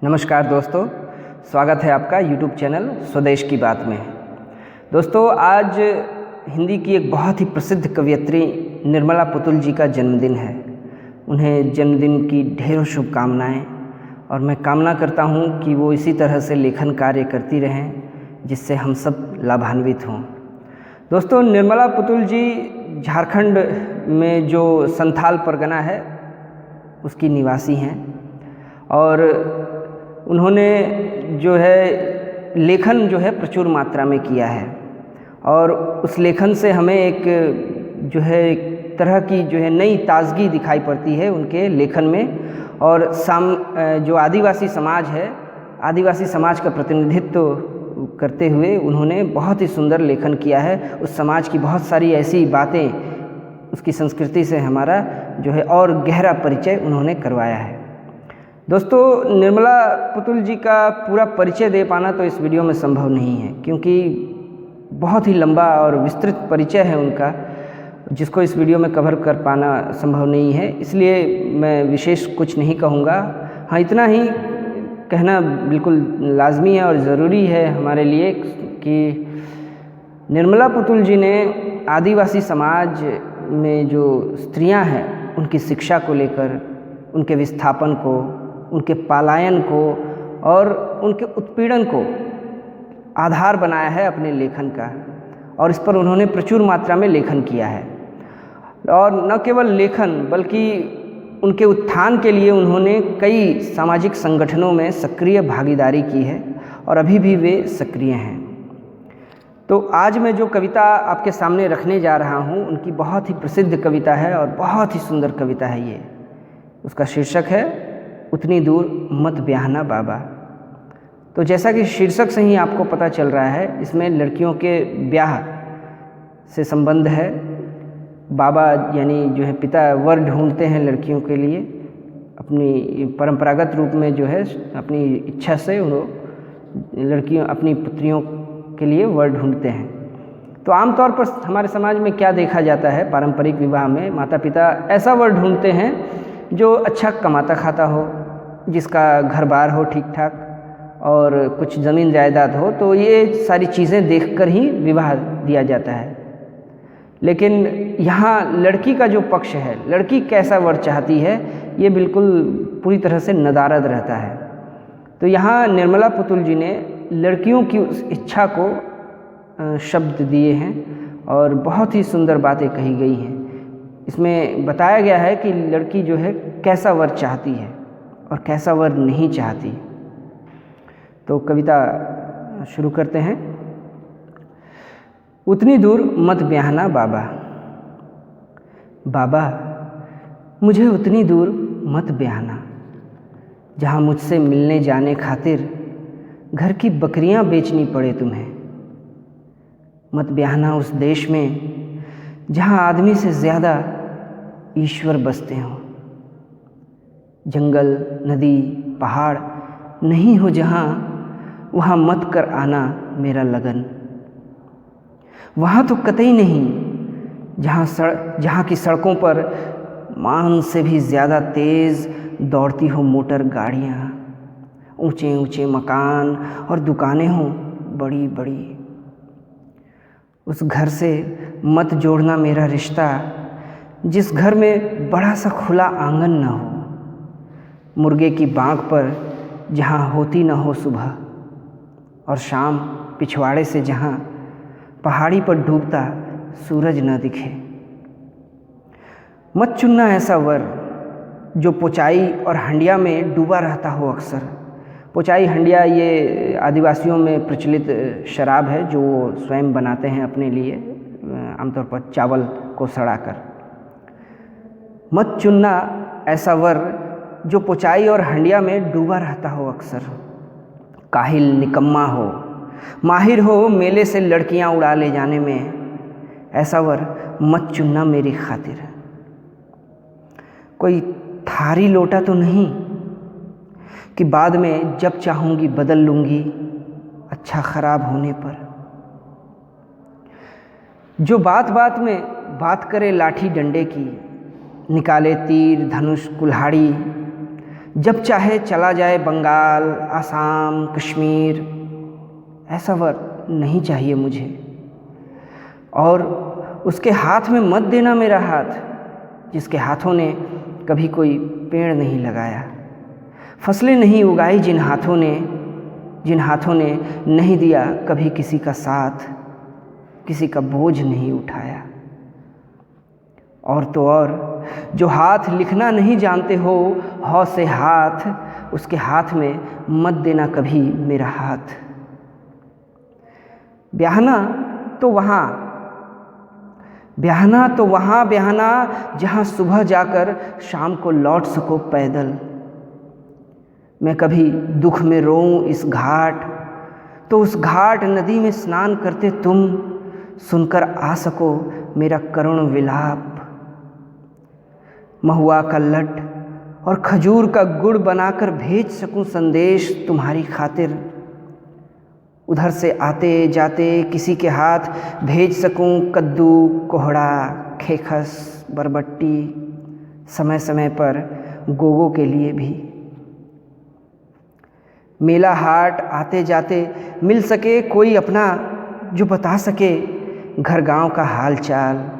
नमस्कार दोस्तों, स्वागत है आपका YouTube चैनल स्वदेश की बात में। दोस्तों, आज हिंदी की एक बहुत ही प्रसिद्ध कवयित्री निर्मला पुतुल जी का जन्मदिन है। उन्हें जन्मदिन की ढेरों शुभकामनाएं और मैं कामना करता हूं कि वो इसी तरह से लेखन कार्य करती रहें जिससे हम सब लाभान्वित हों। दोस्तों, निर्मला पुतुल जी झारखंड में जो संथाल परगना है उसकी निवासी हैं और उन्होंने जो है लेखन जो है प्रचुर मात्रा में किया है और उस लेखन से हमें एक जो है एक तरह की जो है नई ताजगी दिखाई पड़ती है उनके लेखन में। और जो आदिवासी समाज है, आदिवासी समाज का प्रतिनिधित्व करते हुए उन्होंने बहुत ही सुंदर लेखन किया है। उस समाज की बहुत सारी ऐसी बातें, उसकी संस्कृति से हमारा जो है और गहरा परिचय उन्होंने करवाया है। दोस्तों, निर्मला पुतुल जी का पूरा परिचय दे पाना तो इस वीडियो में संभव नहीं है क्योंकि बहुत ही लंबा और विस्तृत परिचय है उनका, जिसको इस वीडियो में कवर कर पाना संभव नहीं है। इसलिए मैं विशेष कुछ नहीं कहूँगा। हाँ, इतना ही कहना बिल्कुल लाजमी है और ज़रूरी है हमारे लिए कि निर्मला पुतुल जी ने आदिवासी समाज में जो स्त्रियां हैं उनकी शिक्षा को लेकर, उनके विस्थापन को, उनके पलायन को और उनके उत्पीड़न को आधार बनाया है अपने लेखन का और इस पर उन्होंने प्रचुर मात्रा में लेखन किया है। और न केवल लेखन बल्कि उनके उत्थान के लिए उन्होंने कई सामाजिक संगठनों में सक्रिय भागीदारी की है और अभी भी वे सक्रिय हैं। तो आज मैं जो कविता आपके सामने रखने जा रहा हूँ उनकी बहुत ही प्रसिद्ध कविता है और बहुत ही सुंदर कविता है ये। उसका शीर्षक है उतनी दूर मत ब्याहना बाबा। तो जैसा कि शीर्षक से ही आपको पता चल रहा है, इसमें लड़कियों के ब्याह से संबंध है। बाबा यानी जो है पिता वर ढूंढते हैं लड़कियों के लिए, अपनी परंपरागत रूप में जो है अपनी इच्छा से वो लड़कियों अपनी पुत्रियों के लिए वर ढूंढते हैं। तो आमतौर पर हमारे समाज में क्या देखा जाता है, पारंपरिक विवाह में माता पिता ऐसा वर ढूंढते हैं जो अच्छा कमाता खाता हो, जिसका घर बार हो ठीक ठाक और कुछ ज़मीन जायदाद हो। तो ये सारी चीज़ें देखकर ही विवाह दिया जाता है। लेकिन यहाँ लड़की का जो पक्ष है, लड़की कैसा वर चाहती है, ये बिल्कुल पूरी तरह से नदारद रहता है। तो यहाँ निर्मला पुतुल जी ने लड़कियों की उस इच्छा को शब्द दिए हैं और बहुत ही सुंदर बातें कही गई हैं। इसमें बताया गया है कि लड़की जो है कैसा वर चाहती है और कैसा वर नहीं चाहती। तो कविता शुरू करते हैं। उतनी दूर मत ब्याहना बाबा। बाबा, मुझे उतनी दूर मत ब्याहना जहाँ मुझसे मिलने जाने खातिर घर की बकरियां बेचनी पड़े तुम्हें। मत ब्याहना उस देश में जहाँ आदमी से ज़्यादा ईश्वर बसते हों। जंगल, नदी, पहाड़ नहीं हो जहाँ, वहाँ मत कर आना मेरा लगन। वहाँ तो कतई नहीं जहाँ की सड़कों पर मान से भी ज़्यादा तेज़ दौड़ती हो मोटर गाड़ियाँ, ऊंचे ऊंचे मकान और दुकानें हों बड़ी बड़ी। उस घर से मत जोड़ना मेरा रिश्ता जिस घर में बड़ा सा खुला आंगन न हो, मुर्गे की बाँग पर जहाँ होती न हो सुबह और शाम पिछवाड़े से जहाँ पहाड़ी पर डूबता सूरज न दिखे। मत चुनना ऐसा वर जो पोचाई और हंडिया में डूबा रहता हो अक्सर। पोचाई, हंडिया ये आदिवासियों में प्रचलित शराब है जो वो स्वयं बनाते हैं अपने लिए, आमतौर पर चावल को सड़ाकर। मत चुनना ऐसा वर जो पोचाई और हंडिया में डूबा रहता हो अक्सर। काहिल, निकम्मा हो, माहिर हो मेले से लड़कियां उड़ा ले जाने में, ऐसा वर मत चुनना मेरी खातिर। कोई थारी लोटा तो नहीं कि बाद में जब चाहूँगी बदल लूँगी अच्छा ख़राब होने पर। जो बात बात में बात करे लाठी डंडे की, निकाले तीर धनुष कुल्हाड़ी, जब चाहे चला जाए बंगाल, आसाम, कश्मीर, ऐसा वर नहीं चाहिए मुझे। और उसके हाथ में मत देना मेरा हाथ, जिसके हाथों ने कभी कोई पेड़ नहीं लगाया, फसलें नहीं उगाई जिन हाथों ने नहीं दिया कभी किसी का साथ, किसी का बोझ नहीं उठाया। और तो और जो हाथ लिखना नहीं जानते हो, हौ से हाथ, उसके हाथ में मत देना कभी मेरा हाथ। ब्याहना तो वहाँ ब्याहना जहाँ सुबह जाकर शाम को लौट सको पैदल। मैं कभी दुख में रोऊं इस घाट, तो उस घाट नदी में स्नान करते तुम सुनकर आ सको मेरा करुण विलाप। महुआ का लट और खजूर का गुड़ बनाकर भेज सकूं संदेश तुम्हारी खातिर। उधर से आते जाते किसी के हाथ भेज सकूं कद्दू, कोहड़ा, खेखस, बरबट्टी, समय समय पर गोगो के लिए भी। मेला हाट आते जाते मिल सके कोई अपना जो बता सके घर गांव का हाल चाल,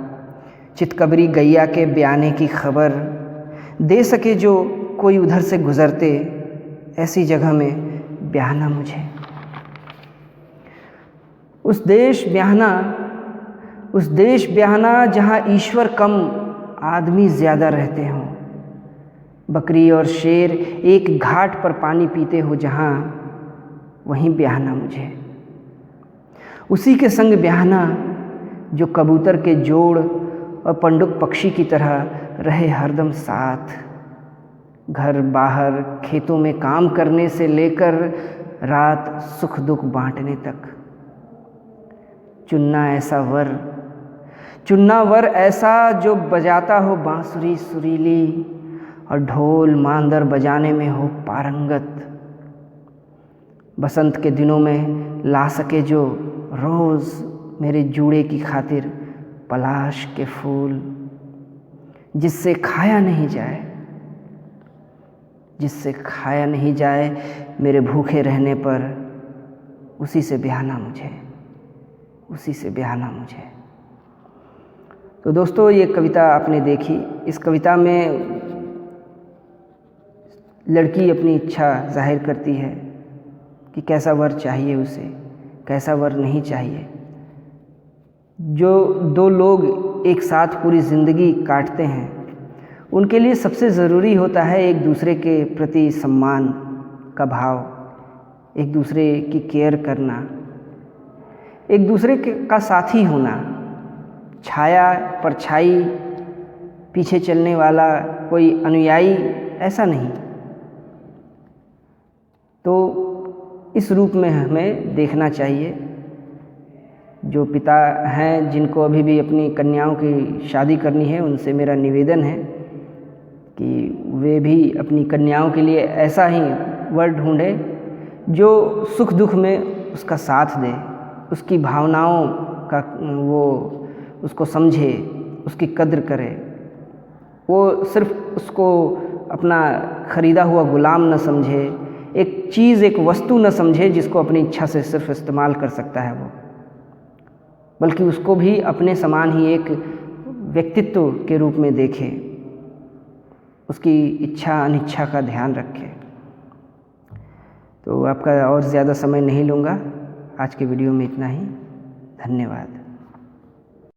चितकबरी गैया के ब्याने की खबर दे सके जो कोई उधर से गुजरते, ऐसी जगह में ब्याहना मुझे। उस देश ब्याहना जहाँ ईश्वर कम आदमी ज़्यादा रहते हों, बकरी और शेर एक घाट पर पानी पीते हो जहाँ, वहीं ब्याहना मुझे। उसी के संग ब्याहना जो कबूतर के जोड़ और पंडुक पक्षी की तरह रहे हरदम साथ, घर बाहर खेतों में काम करने से लेकर रात सुख दुख बांटने तक। चुनना वर ऐसा जो बजाता हो बांसुरी सुरीली और ढोल मांदर बजाने में हो पारंगत। बसंत के दिनों में ला सके जो रोज़ मेरे जूड़े की खातिर पलाश के फूल, जिससे खाया नहीं जाए मेरे भूखे रहने पर, उसी से ब्याहना मुझे। तो दोस्तों, ये कविता आपने देखी। इस कविता में लड़की अपनी इच्छा जाहिर करती है कि कैसा वर चाहिए उसे, कैसा वर नहीं चाहिए। जो दो लोग एक साथ पूरी ज़िंदगी काटते हैं, उनके लिए सबसे ज़रूरी होता है एक दूसरे के प्रति सम्मान का भाव, एक दूसरे की केयर करना, एक दूसरे का साथी होना। छाया परछाई, पीछे चलने वाला कोई अनुयायी, ऐसा नहीं। तो इस रूप में हमें देखना चाहिए। जो पिता हैं जिनको अभी भी अपनी कन्याओं की शादी करनी है, उनसे मेरा निवेदन है कि वे भी अपनी कन्याओं के लिए ऐसा ही वर ढूंढें जो सुख दुख में उसका साथ दे, उसकी भावनाओं का वो उसको समझे, उसकी कद्र करे। वो सिर्फ उसको अपना ख़रीदा हुआ गुलाम न समझे, एक चीज़, एक वस्तु न समझे जिसको अपनी इच्छा से सिर्फ इस्तेमाल कर सकता है वो, बल्कि उसको भी अपने समान ही एक व्यक्तित्व के रूप में देखे, उसकी इच्छा अनिच्छा का ध्यान रखे। तो आपका और ज़्यादा समय नहीं लूँगा, आज के वीडियो में इतना ही। धन्यवाद।